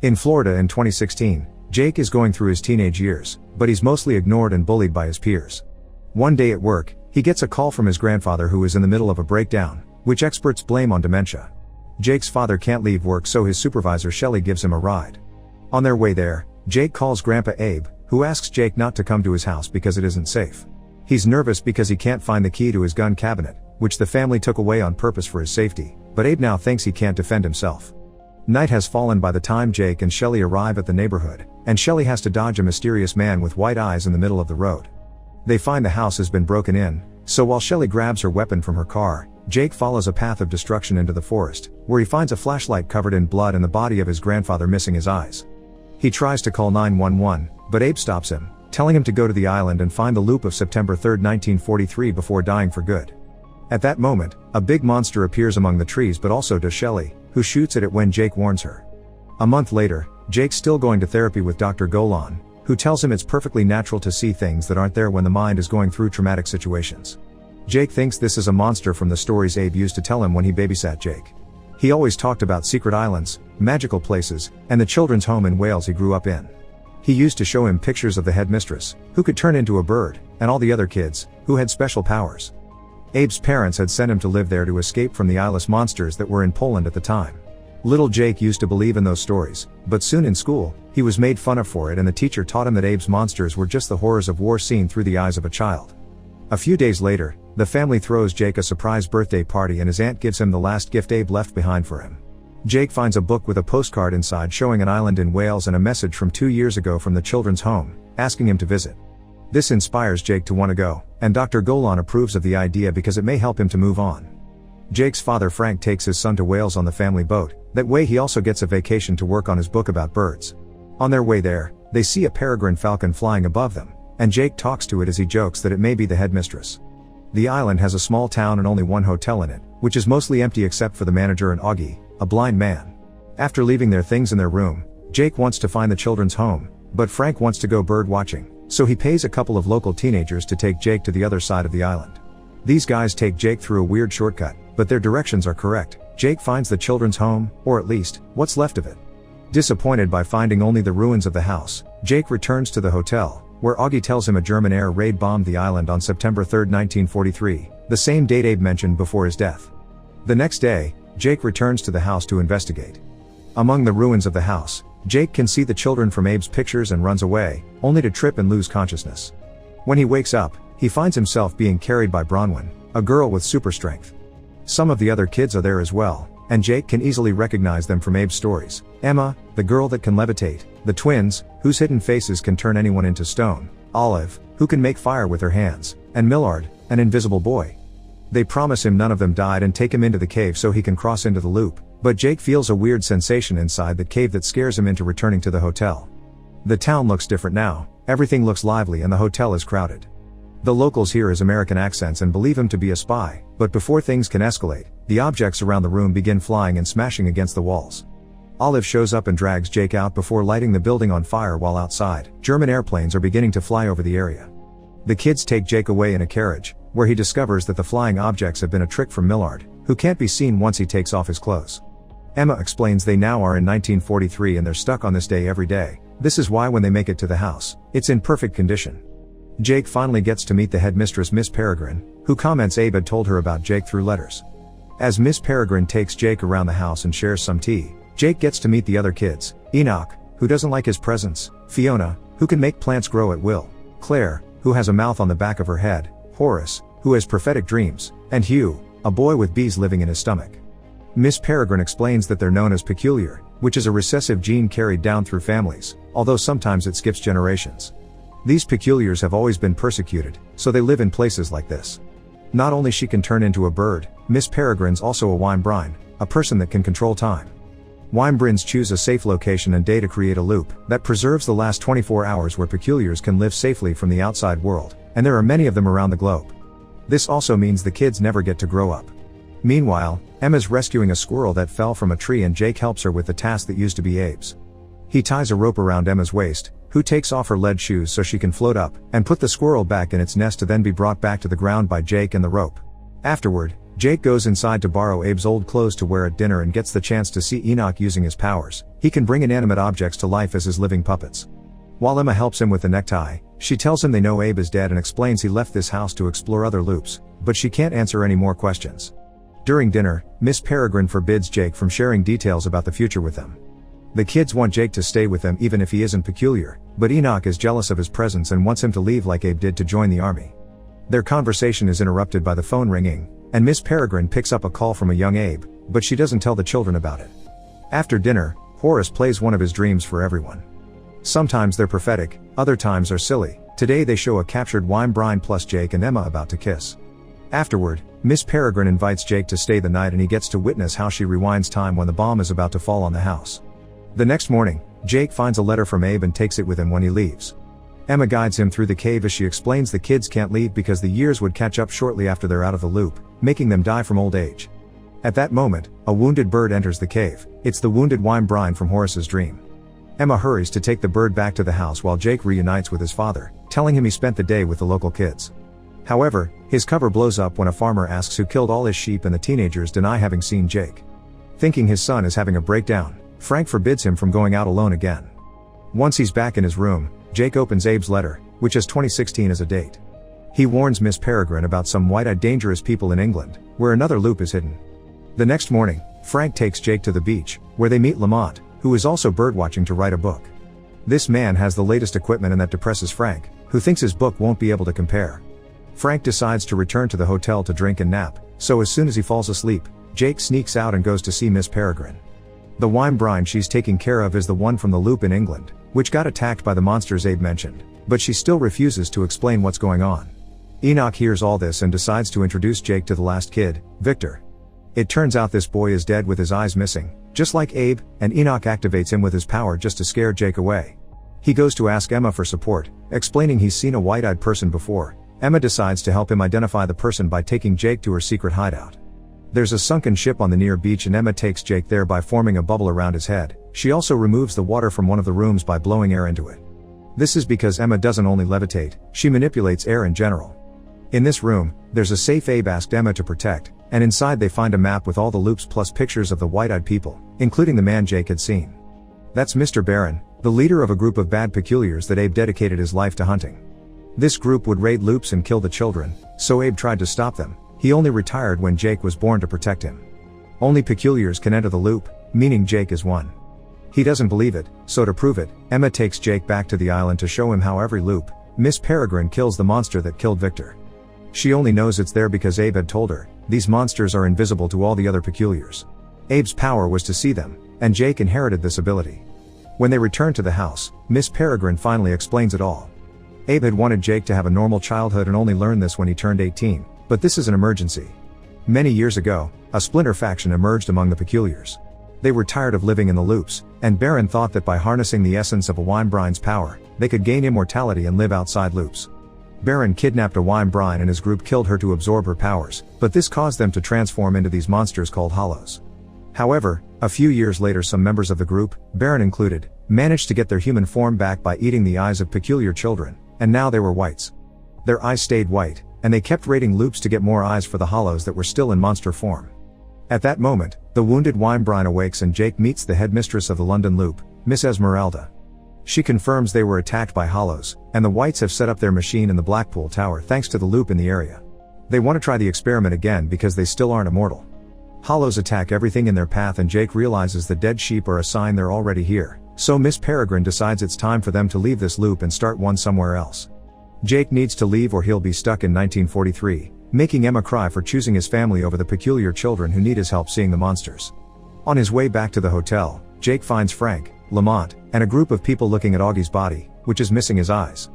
In Florida in 2016, Jake is going through his teenage years, but he's mostly ignored and bullied by his peers. One day at work, he gets a call from his grandfather who is in the middle of a breakdown, which experts blame on dementia. Jake's father can't leave work, so his supervisor Shelly gives him a ride. On their way there, Jake calls Grandpa Abe, who asks Jake not to come to his house because it isn't safe. He's nervous because he can't find the key to his gun cabinet, which the family took away on purpose for his safety, but Abe now thinks he can't defend himself. Night has fallen by the time Jake and Shelly arrive at the neighborhood, and Shelly has to dodge a mysterious man with white eyes in the middle of the road. They find the house has been broken in, so while Shelly grabs her weapon from her car, Jake follows a path of destruction into the forest, where he finds a flashlight covered in blood and the body of his grandfather missing his eyes. He tries to call 911, but Abe stops him, telling him to go to the island and find the loop of September 3, 1943 before dying for good. At that moment, a big monster appears among the trees, but also does Shelly, who shoots at it when Jake warns her. A month later, Jake's still going to therapy with Dr. Golan, who tells him it's perfectly natural to see things that aren't there when the mind is going through traumatic situations. Jake thinks this is a monster from the stories Abe used to tell him when he babysat Jake. He always talked about secret islands, magical places, and the children's home in Wales he grew up in. He used to show him pictures of the headmistress, who could turn into a bird, and all the other kids, who had special powers. Abe's parents had sent him to live there to escape from the eyeless monsters that were in Poland at the time. Little Jake used to believe in those stories, but soon in school, he was made fun of for it, and the teacher taught him that Abe's monsters were just the horrors of war seen through the eyes of a child. A few days later, the family throws Jake a surprise birthday party, and his aunt gives him the last gift Abe left behind for him. Jake finds a book with a postcard inside showing an island in Wales and a message from 2 years ago from the children's home, asking him to visit. This inspires Jake to want to go, and Dr. Golan approves of the idea because it may help him to move on. Jake's father Frank takes his son to Wales on the family boat. That way he also gets a vacation to work on his book about birds. On their way there, they see a peregrine falcon flying above them, and Jake talks to it as he jokes that it may be the headmistress. The island has a small town and only one hotel in it, which is mostly empty except for the manager and Augie, a blind man. After leaving their things in their room, Jake wants to find the children's home, but Frank wants to go bird watching, so he pays a couple of local teenagers to take Jake to the other side of the island. These guys take Jake through a weird shortcut, but their directions are correct. Jake finds the children's home, or at least, what's left of it. Disappointed by finding only the ruins of the house, Jake returns to the hotel, where Augie tells him a German air raid bombed the island on September 3, 1943, the same date Abe mentioned before his death. The next day, Jake returns to the house to investigate. Among the ruins of the house, Jake can see the children from Abe's pictures and runs away, only to trip and lose consciousness. When he wakes up, he finds himself being carried by Bronwyn, a girl with super strength. Some of the other kids are there as well, and Jake can easily recognize them from Abe's stories. Emma, the girl that can levitate, the twins, whose hidden faces can turn anyone into stone, Olive, who can make fire with her hands, and Millard, an invisible boy. They promise him none of them died and take him into the cave so he can cross into the loop, but Jake feels a weird sensation inside the cave that scares him into returning to the hotel. The town looks different now, everything looks lively and the hotel is crowded. The locals hear his American accents and believe him to be a spy, but before things can escalate, the objects around the room begin flying and smashing against the walls. Olive shows up and drags Jake out before lighting the building on fire while outside. German airplanes are beginning to fly over the area. The kids take Jake away in a carriage, where he discovers that the flying objects have been a trick from Millard, who can't be seen once he takes off his clothes. Emma explains they now are in 1943 and they're stuck on this day every day. This is why when they make it to the house, it's in perfect condition. Jake finally gets to meet the headmistress Miss Peregrine, who comments Abe had told her about Jake through letters. As Miss Peregrine takes Jake around the house and shares some tea, Jake gets to meet the other kids, Enoch, who doesn't like his presence, Fiona, who can make plants grow at will, Claire, who has a mouth on the back of her head, Horace, who has prophetic dreams, and Hugh, a boy with bees living in his stomach. Miss Peregrine explains that they're known as peculiar, which is a recessive gene carried down through families, although sometimes it skips generations. These peculiars have always been persecuted, so they live in places like this. Not only she can turn into a bird, Miss Peregrine's also a Weinbrine, a person that can control time. Weinbrines choose a safe location and day to create a loop that preserves the last 24 hours where peculiars can live safely from the outside world, and there are many of them around the globe. This also means the kids never get to grow up. Meanwhile, Emma's rescuing a squirrel that fell from a tree and Jake helps her with the task that used to be Abe's. He ties a rope around Emma's waist, who takes off her lead shoes so she can float up, and put the squirrel back in its nest to then be brought back to the ground by Jake and the rope. Afterward, Jake goes inside to borrow Abe's old clothes to wear at dinner and gets the chance to see Enoch using his powers. He can bring inanimate objects to life as his living puppets. While Emma helps him with the necktie, she tells him they know Abe is dead and explains he left this house to explore other loops, but she can't answer any more questions. During dinner, Miss Peregrine forbids Jake from sharing details about the future with them. The kids want Jake to stay with them even if he isn't peculiar, but Enoch is jealous of his presence and wants him to leave like Abe did to join the army. Their conversation is interrupted by the phone ringing, and Miss Peregrine picks up a call from a young Abe, but she doesn't tell the children about it. After dinner, Horace plays one of his dreams for everyone. Sometimes they're prophetic, other times are silly. Today they show a captured Weimbrine plus Jake and Emma about to kiss. Afterward, Miss Peregrine invites Jake to stay the night and he gets to witness how she rewinds time when the bomb is about to fall on the house. The next morning, Jake finds a letter from Abe and takes it with him when he leaves. Emma guides him through the cave as she explains the kids can't leave because the years would catch up shortly after they're out of the loop, making them die from old age. At that moment, a wounded bird enters the cave. It's the wounded Weimbrine from Horace's dream. Emma hurries to take the bird back to the house while Jake reunites with his father, telling him he spent the day with the local kids. However, his cover blows up when a farmer asks who killed all his sheep and the teenagers deny having seen Jake. Thinking his son is having a breakdown, Frank forbids him from going out alone again. Once he's back in his room, Jake opens Abe's letter, which has 2016 as a date. He warns Miss Peregrine about some white-eyed dangerous people in England, where another loop is hidden. The next morning, Frank takes Jake to the beach, where they meet Lamont, who is also birdwatching to write a book. This man has the latest equipment and that depresses Frank, who thinks his book won't be able to compare. Frank decides to return to the hotel to drink and nap, so as soon as he falls asleep, Jake sneaks out and goes to see Miss Peregrine. The Weimbrine she's taking care of is the one from the loop in England, which got attacked by the monsters Abe mentioned, but she still refuses to explain what's going on. Enoch hears all this and decides to introduce Jake to the last kid, Victor. It turns out this boy is dead with his eyes missing, just like Abe, and Enoch activates him with his power just to scare Jake away. He goes to ask Emma for support, explaining he's seen a white-eyed person before. Emma decides to help him identify the person by taking Jake to her secret hideout. There's a sunken ship on the near beach and Emma takes Jake there by forming a bubble around his head. She also removes the water from one of the rooms by blowing air into it. This is because Emma doesn't only levitate, she manipulates air in general. In this room, there's a safe Abe asked Emma to protect, and inside they find a map with all the loops plus pictures of the white-eyed people, including the man Jake had seen. That's Mr. Barron, the leader of a group of bad peculiars that Abe dedicated his life to hunting. This group would raid loops and kill the children, so Abe tried to stop them. He only retired when Jake was born to protect him. Only peculiars can enter the loop, meaning Jake is one. He doesn't believe it, so to prove it, Emma takes Jake back to the island to show him how every loop, Miss Peregrine kills the monster that killed Victor. She only knows it's there because Abe had told her. These monsters are invisible to all the other peculiars. Abe's power was to see them, and Jake inherited this ability. When they return to the house, Miss Peregrine finally explains it all. Abe had wanted Jake to have a normal childhood and only learned this when he turned 18, but this is an emergency. Many years ago, a splinter faction emerged among the peculiars. They were tired of living in the loops, and Barron thought that by harnessing the essence of a Weimbrine's power, they could gain immortality and live outside loops. Barron kidnapped a Weimbrine and his group killed her to absorb her powers, but this caused them to transform into these monsters called Hollows. However, a few years later some members of the group, Barron included, managed to get their human form back by eating the eyes of peculiar children, and now they were whites. Their eyes stayed white, and they kept raiding loops to get more eyes for the Hollows that were still in monster form. At that moment, the wounded Weimbrine awakes and Jake meets the headmistress of the London Loop, Miss Esmeralda. She confirms they were attacked by Hollows, and the whites have set up their machine in the Blackpool Tower thanks to the loop in the area. They want to try the experiment again because they still aren't immortal. Hollows attack everything in their path and Jake realizes the dead sheep are a sign they're already here, so Miss Peregrine decides it's time for them to leave this loop and start one somewhere else. Jake needs to leave or he'll be stuck in 1943, making Emma cry for choosing his family over the peculiar children who need his help seeing the monsters. On his way back to the hotel, Jake finds Frank, Lamont, and a group of people looking at Augie's body, which is missing his eyes.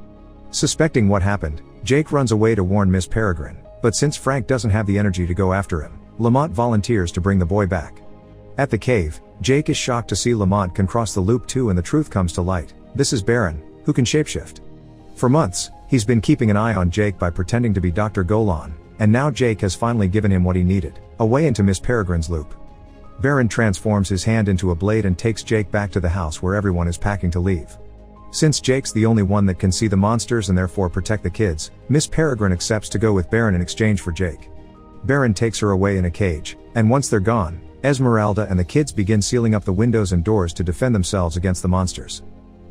Suspecting what happened, Jake runs away to warn Miss Peregrine, but since Frank doesn't have the energy to go after him, Lamont volunteers to bring the boy back. At the cave, Jake is shocked to see Lamont can cross the loop too and the truth comes to light. This is Barron, who can shapeshift. For months, he's been keeping an eye on Jake by pretending to be Dr. Golan, and now Jake has finally given him what he needed, a way into Miss Peregrine's loop. Barron transforms his hand into a blade and takes Jake back to the house where everyone is packing to leave. Since Jake's the only one that can see the monsters and therefore protect the kids, Miss Peregrine accepts to go with Barron in exchange for Jake. Baron takes her away in a cage, and once they're gone, Esmeralda and the kids begin sealing up the windows and doors to defend themselves against the monsters.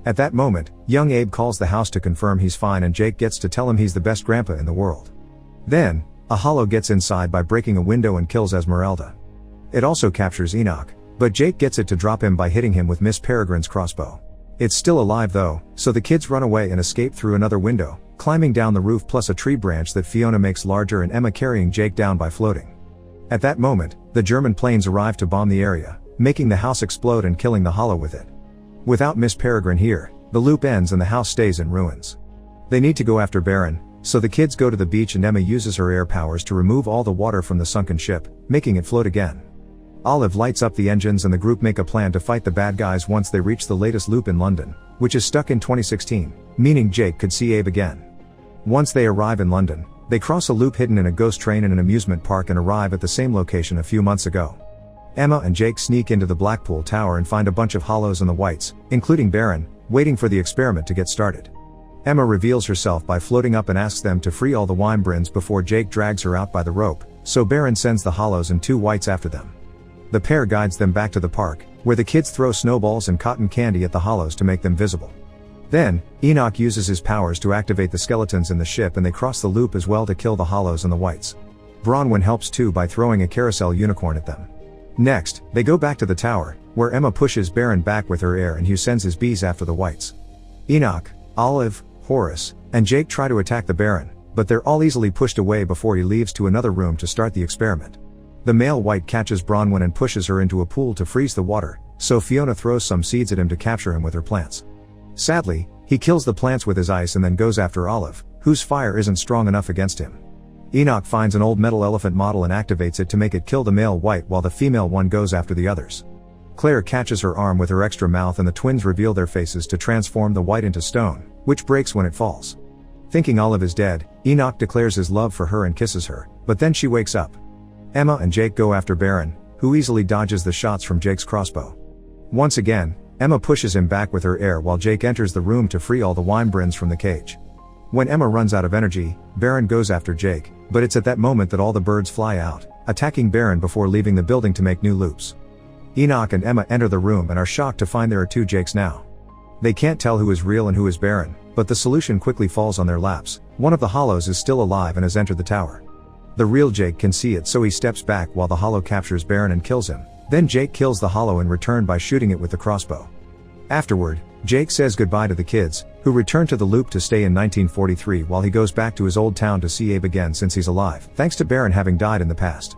At that moment, young Abe calls the house to confirm he's fine, and Jake gets to tell him he's the best grandpa in the world. Then, a hollow gets inside by breaking a window and kills Esmeralda. It also captures Enoch, but Jake gets it to drop him by hitting him with Miss Peregrine's crossbow. It's still alive though, so the kids run away and escape through another window, climbing down the roof plus a tree branch that Fiona makes larger, and Emma carrying Jake down by floating. At that moment, the German planes arrive to bomb the area, making the house explode and killing the hollow with it. Without Miss Peregrine here, the loop ends and the house stays in ruins. They need to go after Baron, so the kids go to the beach and Emma uses her air powers to remove all the water from the sunken ship, making it float again. Olive lights up the engines and the group make a plan to fight the bad guys once they reach the latest loop in London, which is stuck in 2016, meaning Jake could see Abe again. Once they arrive in London, they cross a loop hidden in a ghost train in an amusement park and arrive at the same location a few months ago. Emma and Jake sneak into the Blackpool Tower and find a bunch of hollows and the whites, including Baron, waiting for the experiment to get started. Emma reveals herself by floating up and asks them to free all the Wymbrins before Jake drags her out by the rope, so Baron sends the hollows and 2 whites after them. The pair guides them back to the park, where the kids throw snowballs and cotton candy at the hollows to make them visible. Then, Enoch uses his powers to activate the skeletons in the ship and they cross the loop as well to kill the hollows and the whites. Bronwyn helps too by throwing a carousel unicorn at them. Next, they go back to the tower, where Emma pushes Baron back with her air and Hugh sends his bees after the whites. Enoch, Olive, Horace, and Jake try to attack the Baron, but they're all easily pushed away before he leaves to another room to start the experiment. The male white catches Bronwyn and pushes her into a pool to freeze the water, so Fiona throws some seeds at him to capture him with her plants. Sadly, he kills the plants with his ice and then goes after Olive, whose fire isn't strong enough against him. Enoch finds an old metal elephant model and activates it to make it kill the male white while the female one goes after the others. Claire catches her arm with her extra mouth and the twins reveal their faces to transform the white into stone, which breaks when it falls. Thinking Olive is dead, Enoch declares his love for her and kisses her, but then she wakes up. Emma and Jake go after Baron, who easily dodges the shots from Jake's crossbow. Once again, Emma pushes him back with her air while Jake enters the room to free all the Wymbrins from the cage. When Emma runs out of energy, Baron goes after Jake, but it's at that moment that all the birds fly out, attacking Baron before leaving the building to make new loops. Enoch and Emma enter the room and are shocked to find there are 2 Jakes now. They can't tell who is real and who is Baron, but the solution quickly falls on their laps. One of the hollows is still alive and has entered the tower. The real Jake can see it, so he steps back while the hollow captures Baron and kills him. Then Jake kills the hollow in return by shooting it with the crossbow. Afterward, Jake says goodbye to the kids, who return to the loop to stay in 1943 while he goes back to his old town to see Abe again since he's alive, thanks to Baron having died in the past.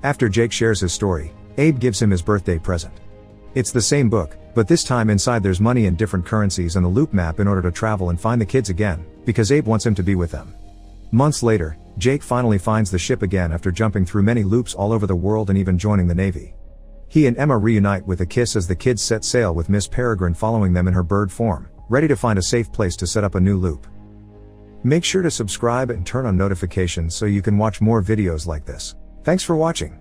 After Jake shares his story, Abe gives him his birthday present. It's the same book, but this time inside there's money and different currencies and the loop map in order to travel and find the kids again, because Abe wants him to be with them. Months later, Jake finally finds the ship again after jumping through many loops all over the world and even joining the Navy. He and Emma reunite with a kiss as the kids set sail with Miss Peregrine following them in her bird form, ready to find a safe place to set up a new loop. Make sure to subscribe and turn on notifications so you can watch more videos like this. Thanks for watching.